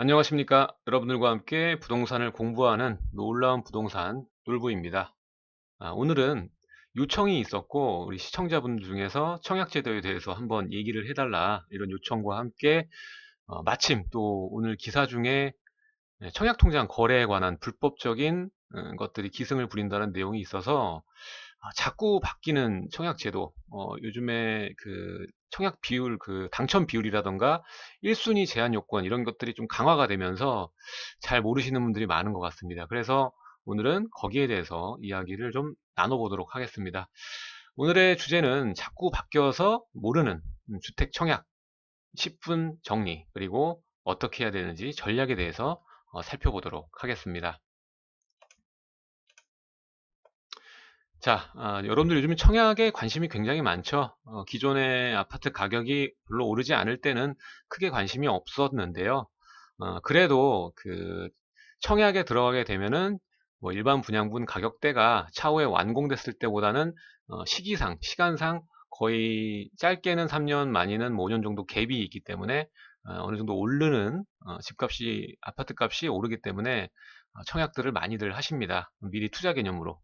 안녕하십니까. 여러분들과 함께 부동산을 공부하는 놀라운 부동산 놀부입니다. 오늘은 요청이 있었고 우리 시청자분들 중에서 청약제도에 대해서 한번 얘기를 해달라 이런 요청과 함께 마침 또 오늘 기사 중에 청약통장 거래에 관한 불법적인 것들이 기승을 부린다는 내용이 있어서 자꾸 바뀌는 청약 제도, 요즘에 그 청약 비율, 그 당첨 비율이라던가 1순위 제한 요건 이런 것들이 좀 강화가 되면서 잘 모르시는 분들이 많은 것 같습니다. 그래서 오늘은 거기에 대해서 이야기를 좀 나눠보도록 하겠습니다. 오늘의 주제는 자꾸 바뀌어서 모르는 주택 청약 10분 정리, 그리고 어떻게 해야 되는지 전략에 대해서 살펴보도록 하겠습니다. 자, 여러분들 요즘 청약에 관심이 굉장히 많죠. 기존의 아파트 가격이 별로 오르지 않을 때는 크게 관심이 없었는데요. 그래도 그 청약에 들어가게 되면은 뭐 일반 분양분 가격대가 차후에 완공됐을 때보다는 시기상, 시간상 거의 짧게는 3년, 많이는 5년 정도 갭이 있기 때문에 어느 정도 오르는 집값이, 아파트 값이 오르기 때문에 청약들을 많이들 하십니다. 미리 투자 개념으로.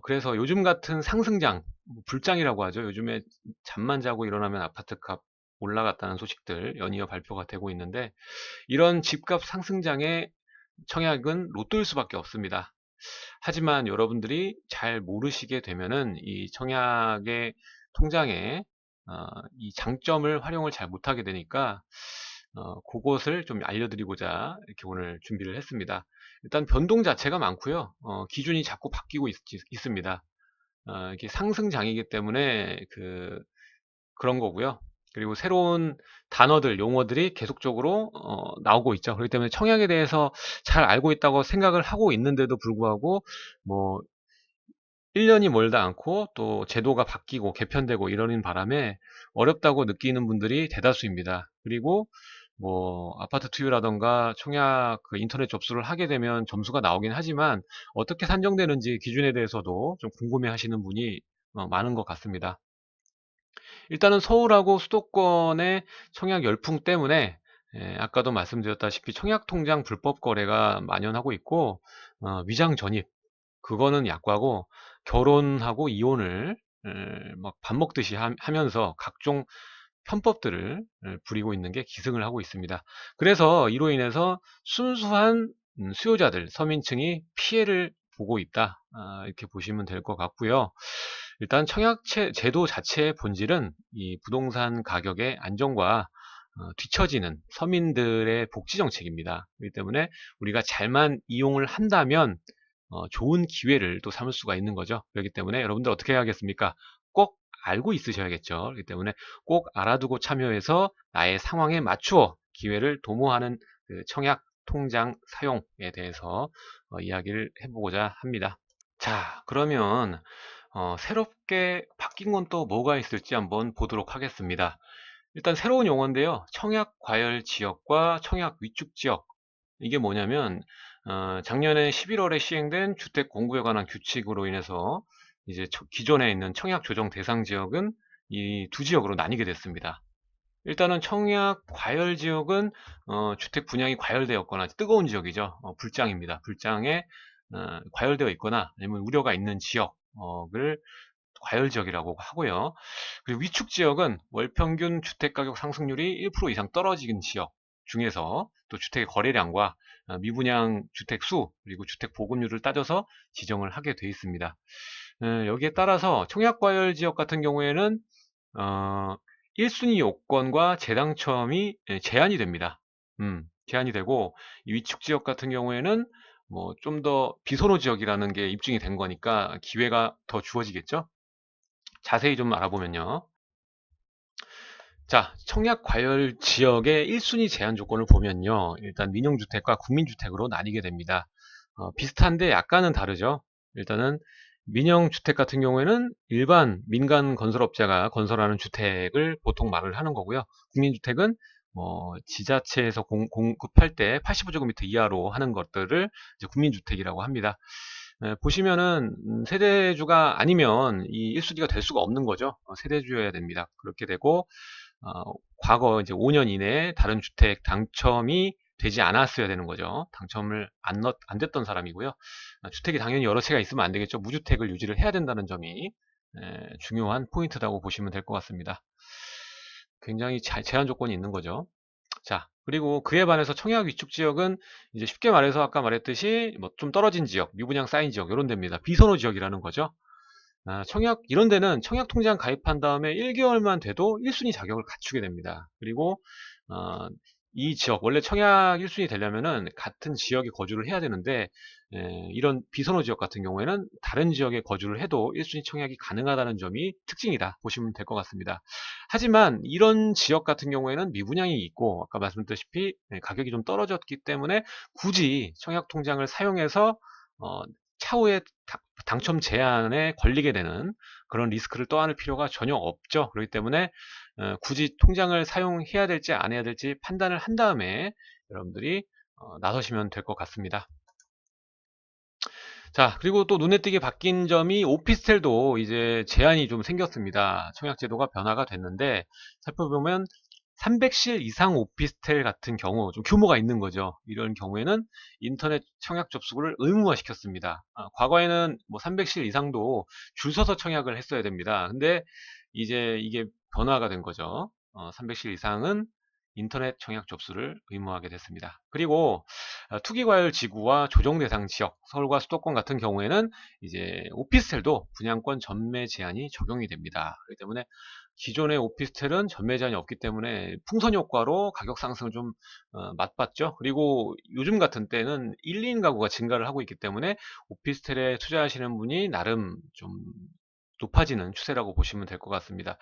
그래서 요즘 같은 상승장, 뭐 불장이라고 하죠. 요즘에 잠만 자고 일어나면 아파트 값 올라갔다는 소식들 연이어 발표가 되고 있는데, 이런 집값 상승장에 청약은 로또일 수밖에 없습니다. 하지만 여러분들이 잘 모르시게 되면은 이 청약의 통장에 이 장점을 활용을 잘 못하게 되니까 그것을 좀 알려드리고자 이렇게 오늘 준비를 했습니다. 일단 변동 자체가 많고요. 기준이 자꾸 바뀌고 있습니다. 이게 상승장이기 때문에 그런 거고요. 그리고 새로운 단어들, 용어들이 계속적으로 나오고 있죠. 그렇기 때문에 청약에 대해서 잘 알고 있다고 생각을 하고 있는데도 불구하고 뭐 1년이 멀다 않고 또 제도가 바뀌고 개편되고 이러는 바람에 어렵다고 느끼는 분들이 대다수입니다. 그리고 뭐 아파트 투유라던가 청약 그 인터넷 접수를 하게 되면 점수가 나오긴 하지만 어떻게 산정되는지 기준에 대해서도 좀 궁금해 하시는 분이 많은 것 같습니다. 일단은 서울하고 수도권의 청약 열풍 때문에 아까도 말씀드렸다시피 청약통장 불법 거래가 만연하고 있고 위장 전입 그거는 약과고 결혼하고 이혼을 막 밥 먹듯이 하면서 각종 편법들을 부리고 있는 게 기승을 하고 있습니다. 그래서 이로 인해서 순수한 수요자들, 서민층이 피해를 보고 있다. 이렇게 보시면 될 것 같고요. 일단 청약 제도 자체의 본질은 이 부동산 가격의 안정과 뒤처지는 서민들의 복지 정책입니다. 그렇기 때문에 우리가 잘만 이용을 한다면 좋은 기회를 또 삼을 수가 있는 거죠. 그렇기 때문에 여러분들 어떻게 해야겠습니까? 꼭 알고 있으셔야겠죠. 그렇기 때문에 꼭 알아두고 참여해서 나의 상황에 맞추어 기회를 도모하는 그 청약 통장 사용에 대해서 이야기를 해보고자 합니다. 자, 그러면 새롭게 바뀐 건 또 뭐가 있을지 한번 보도록 하겠습니다. 일단 새로운 용어인데요. 청약 과열 지역과 청약 위축 지역. 이게 뭐냐면 작년에 11월에 시행된 주택 공급에 관한 규칙으로 인해서 이제 기존에 있는 청약 조정 대상 지역은 이 두 지역으로 나뉘게 됐습니다. 일단은 청약 과열 지역은 주택 분양이 과열되었거나 뜨거운 지역이죠. 불장입니다. 불장에 과열되어 있거나 아니면 우려가 있는 지역을 과열 지역이라고 하고요. 그리고 위축 지역은 월 평균 주택 가격 상승률이 1% 이상 떨어진 지역 중에서 또 주택의 거래량과 미분양 주택 수 그리고 주택 보급률을 따져서 지정을 하게 되어 있습니다. 여기에 따라서 청약과열 지역 같은 경우에는 1순위 요건과 재당첨이 제한이 됩니다. 제한이 되고 이 위축 지역 같은 경우에는 뭐 좀 더 비선호 지역이라는 게 입증이 된 거니까 기회가 더 주어지겠죠. 자세히 좀 알아보면요. 자, 청약 과열 지역의 1순위 제한 조건을 보면요. 일단 민영주택과 국민주택으로 나뉘게 됩니다. 비슷한데 약간은 다르죠. 일단은 민영주택 같은 경우에는 일반 민간 건설업자가 건설하는 주택을 보통 말을 하는 거고요. 국민주택은 지자체에서 공급할 때 85제곱미터 이하로 하는 것들을 이제 국민주택이라고 합니다. 보시면은 세대주가 아니면 이 1순위가 될 수가 없는 거죠. 세대주여야 됩니다. 그렇게 되고 과거 이제 5년 이내에 다른 주택 당첨이 되지 않았어야 되는 거죠. 당첨을 안 됐던 사람이고요. 주택이 당연히 여러 채가 있으면 안 되겠죠. 무주택을 유지를 해야 된다는 점이 중요한 포인트라고 보시면 될 것 같습니다. 굉장히 제한 조건이 있는 거죠. 자, 그리고 그에 반해서 청약 위축 지역은 이제 쉽게 말해서 아까 말했듯이 뭐 좀 떨어진 지역, 미분양 쌓인 지역 이런 데입니다. 비선호 지역이라는 거죠. 청약 이런 데는 청약 통장 가입한 다음에 1개월만 돼도 1순위 자격을 갖추게 됩니다. 그리고 어, 이 지역 원래 청약 1순위 되려면은 같은 지역에 거주를 해야 되는데 이런 비선호 지역 같은 경우에는 다른 지역에 거주를 해도 1순위 청약이 가능하다는 점이 특징이다 보시면 될 것 같습니다. 하지만 이런 지역 같은 경우에는 미분양이 있고 아까 말씀드렸다시피 가격이 좀 떨어졌기 때문에 굳이 청약 통장을 사용해서 차후에 당첨 제한에 걸리게 되는 그런 리스크를 떠안을 필요가 전혀 없죠. 그렇기 때문에 굳이 통장을 사용해야 될지 안 해야 될지 판단을 한 다음에 여러분들이 나서시면 될 것 같습니다. 자, 그리고 또 눈에 띄게 바뀐 점이 오피스텔도 이제 제한이 좀 생겼습니다. 청약제도가 변화가 됐는데 살펴보면 300실 이상 오피스텔 같은 경우 좀 규모가 있는 거죠. 이런 경우에는 인터넷 청약 접수를 의무화 시켰습니다. 과거에는 뭐 300실 이상도 줄 서서 청약을 했어야 됩니다. 근데 이제 이게 변화가 된 거죠. 300실 이상은 인터넷 청약 접수를 의무화하게 됐습니다. 그리고 투기과열 지구와 조정 대상 지역, 서울과 수도권 같은 경우에는 이제 오피스텔도 분양권 전매 제한이 적용이 됩니다. 그렇기 때문에 기존의 오피스텔은 전매 제한이 없기 때문에 풍선 효과로 가격 상승을 좀 맛봤죠. 그리고 요즘 같은 때는 1, 2인 가구가 증가를 하고 있기 때문에 오피스텔에 투자하시는 분이 나름 좀 높아지는 추세라고 보시면 될 것 같습니다.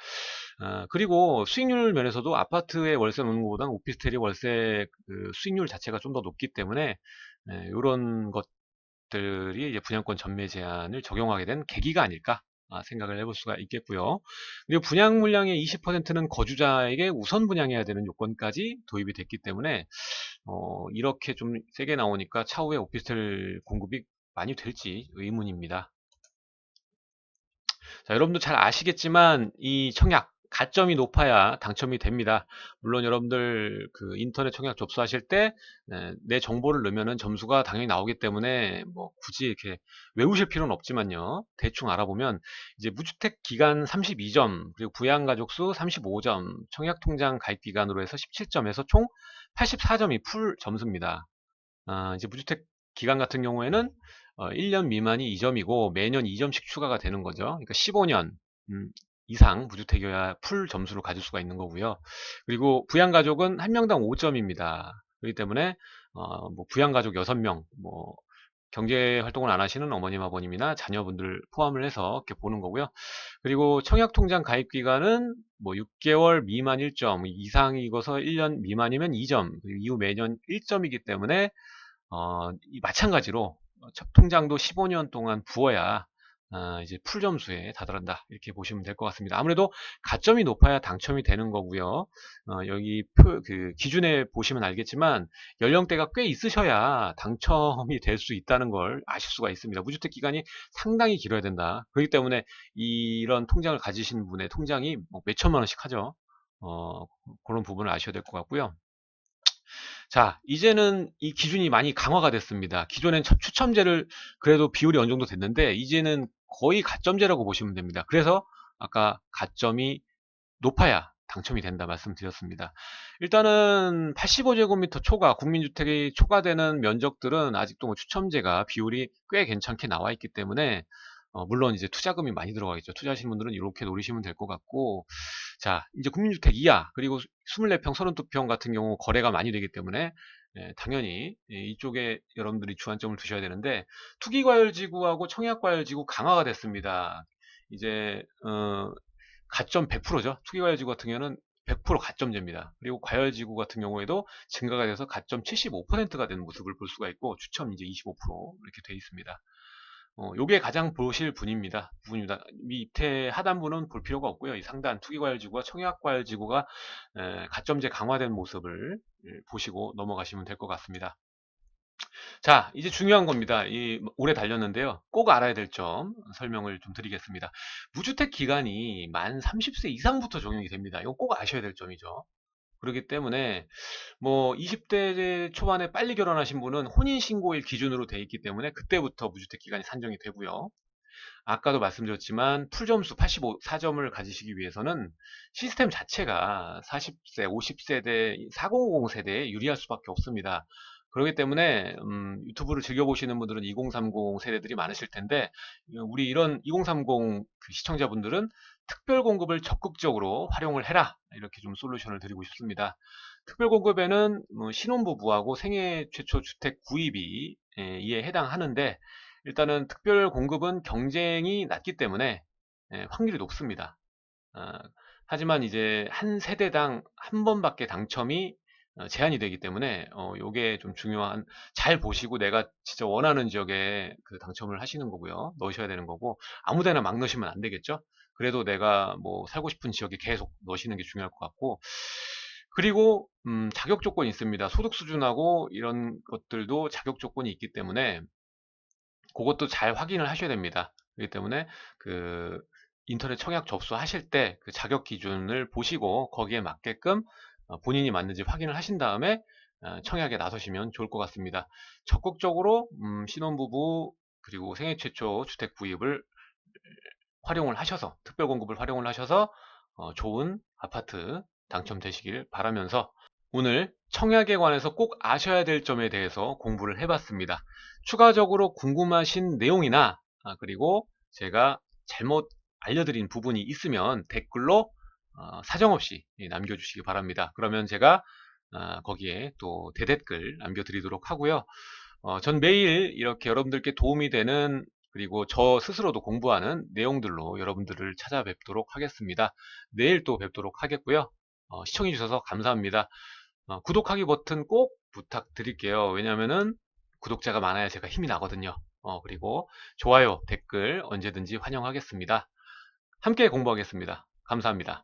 그리고 수익률 면에서도 아파트에 월세 놓는 것보다는 오피스텔이 월세 수익률 자체가 좀 더 높기 때문에 이런 것들이 이제 분양권 전매 제한을 적용하게 된 계기가 아닐까 생각을 해볼 수가 있겠고요. 그리고 분양 물량의 20%는 거주자에게 우선 분양해야 되는 요건까지 도입이 됐기 때문에 이렇게 좀 세게 나오니까 차후에 오피스텔 공급이 많이 될지 의문입니다. 자, 여러분도 잘 아시겠지만 이 청약 가점이 높아야 당첨이 됩니다. 물론 여러분들 그 인터넷 청약 접수하실 때 내 정보를 넣으면 점수가 당연히 나오기 때문에 뭐 굳이 이렇게 외우실 필요는 없지만요. 대충 알아보면 이제 무주택 기간 32점, 그리고 부양가족 수 35점, 청약 통장 가입 기간으로 해서 17점에서 총 84점이 풀 점수입니다. 이제 무주택 기간 같은 경우에는 1년 미만이 2점이고 매년 2점씩 추가가 되는 거죠. 그러니까 15년 이상 무주택이어야 풀 점수를 가질 수가 있는 거고요. 그리고 부양가족은 한 명당 5점입니다. 그렇기 때문에 뭐 부양가족 6명, 뭐 경제 활동을 안 하시는 어머님, 아버님이나 자녀분들 포함을 해서 이렇게 보는 거고요. 그리고 청약통장 가입 기간은 뭐 6개월 미만 1점, 이상이고서 1년 미만이면 2점, 이후 매년 1점이기 때문에 마찬가지로 통장도 15년 동안 부어야 이제 풀 점수에 다다른다 이렇게 보시면 될 것 같습니다. 아무래도 가점이 높아야 당첨이 되는 거고요. 여기 그 기준에 보시면 알겠지만 연령대가 꽤 있으셔야 당첨이 될 수 있다는 걸 아실 수가 있습니다. 무주택 기간이 상당히 길어야 된다. 그렇기 때문에 이런 통장을 가지신 분의 통장이 뭐 몇천만 원씩 하죠. 그런 부분을 아셔야 될 것 같고요. 자, 이제는 이 기준이 많이 강화가 됐습니다. 기존엔 추첨제를 그래도 비율이 어느 정도 됐는데 이제는 거의 가점제라고 보시면 됩니다. 그래서 아까 가점이 높아야 당첨이 된다 말씀드렸습니다. 일단은 85제곱미터 초과 국민주택이 초과되는 면적들은 아직도 뭐 추첨제가 비율이 꽤 괜찮게 나와 있기 때문에 물론 이제 투자금이 많이 들어가겠죠. 투자하시는 분들은 이렇게 노리시면 될 것 같고, 자, 이제 국민주택 이하, 그리고 24평, 32평 같은 경우 거래가 많이 되기 때문에, 당연히 이쪽에 여러분들이 주안점을 두셔야 되는데, 투기과열지구하고 청약과열지구 강화가 됐습니다. 이제, 가점 100%죠. 투기과열지구 같은 경우는 100% 가점제입니다. 그리고 과열지구 같은 경우에도 증가가 돼서 가점 75%가 되는 모습을 볼 수가 있고, 추첨 이제 25% 이렇게 되어 있습니다. 요게 가장 보실 분입니다. 부분입니다. 밑에 하단부는 볼 필요가 없고요. 이 상단 투기과열지구와 청약과열지구가 가점제 강화된 모습을 보시고 넘어가시면 될 것 같습니다. 자, 이제 중요한 겁니다. 오래 달렸는데요. 꼭 알아야 될 점 설명을 좀 드리겠습니다. 무주택 기간이 만 30세 이상부터 적용이 됩니다. 이거 꼭 아셔야 될 점이죠. 그렇기 때문에 뭐 20대 초반에 빨리 결혼하신 분은 혼인신고일 기준으로 돼 있기 때문에 그때부터 무주택 기간이 산정이 되고요. 아까도 말씀드렸지만 풀점수 85점을 가지시기 위해서는 시스템 자체가 40세, 50세대, 4050 세대에 유리할 수밖에 없습니다. 그렇기 때문에 유튜브를 즐겨보시는 분들은 2030 세대들이 많으실 텐데 우리 이런 2030 그 시청자분들은 특별 공급을 적극적으로 활용을 해라, 이렇게 좀 솔루션을 드리고 싶습니다. 특별 공급에는 신혼부부하고 생애 최초 주택 구입이 이에 해당하는데, 일단은 특별 공급은 경쟁이 낮기 때문에 확률이 높습니다. 아, 하지만 이제 한 세대당 한 번밖에 당첨이 제한이 되기 때문에 요게 좀 중요한, 잘 보시고 내가 진짜 원하는 지역에 그 당첨을 하시는 거고요. 넣으셔야 되는 거고, 아무 데나 막 넣으시면 안 되겠죠. 그래도 내가 뭐 살고 싶은 지역에 계속 넣으시는 게 중요할 것 같고, 그리고 자격 조건이 있습니다. 소득 수준하고 이런 것들도 자격 조건이 있기 때문에 그것도 잘 확인을 하셔야 됩니다. 그렇기 때문에 그 인터넷 청약 접수하실 때 그 자격 기준을 보시고 거기에 맞게끔 본인이 맞는지 확인을 하신 다음에 청약에 나서시면 좋을 것 같습니다. 적극적으로 신혼부부 그리고 생애 최초 주택 구입을 활용을 하셔서, 특별 공급을 활용을 하셔서 좋은 아파트 당첨되시길 바라면서, 오늘 청약에 관해서 꼭 아셔야 될 점에 대해서 공부를 해봤습니다. 추가적으로 궁금하신 내용이나 그리고 제가 잘못 알려드린 부분이 있으면 댓글로 사정없이 남겨주시기 바랍니다. 그러면 제가 거기에 또 대댓글 남겨드리도록 하고요. 전 매일 이렇게 여러분들께 도움이 되는, 그리고 저 스스로도 공부하는 내용들로 여러분들을 찾아뵙도록 하겠습니다. 내일 또 뵙도록 하겠고요. 시청해주셔서 감사합니다. 구독하기 버튼 꼭 부탁드릴게요. 왜냐면은 구독자가 많아야 제가 힘이 나거든요. 그리고 좋아요, 댓글 언제든지 환영하겠습니다. 함께 공부하겠습니다. 감사합니다.